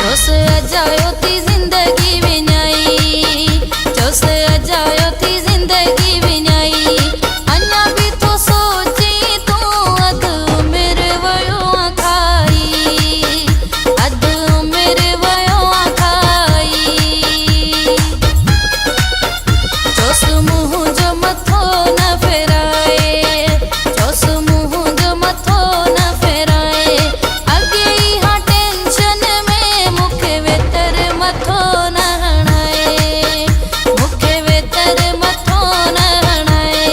जोश अजायो थी जिंदगी विञाई, जोश अजायो थी जिंदगी विञाई। अञा भी तो सोची तू अध उमिरि वयो खाई, अध उमिरि वयो खाई। जोश मुंह जो मथो न फेराए, जोश मुंह जो मथो न फेराए। अगे इहा टेंशन में मुखे वेतर मथो न हणाए, मुखे वेतर मथो न हणाए।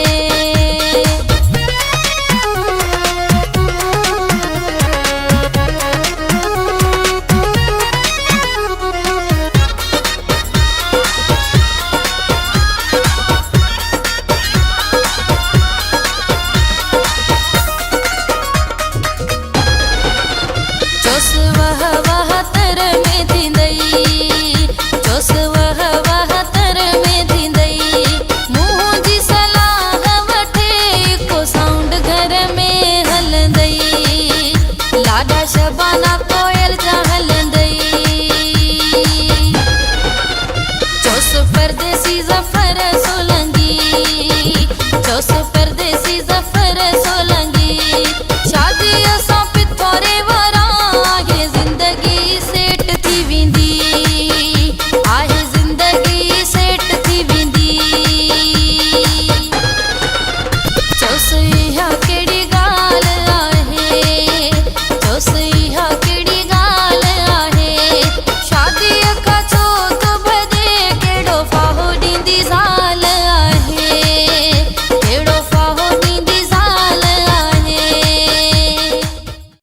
जोश वह वह तर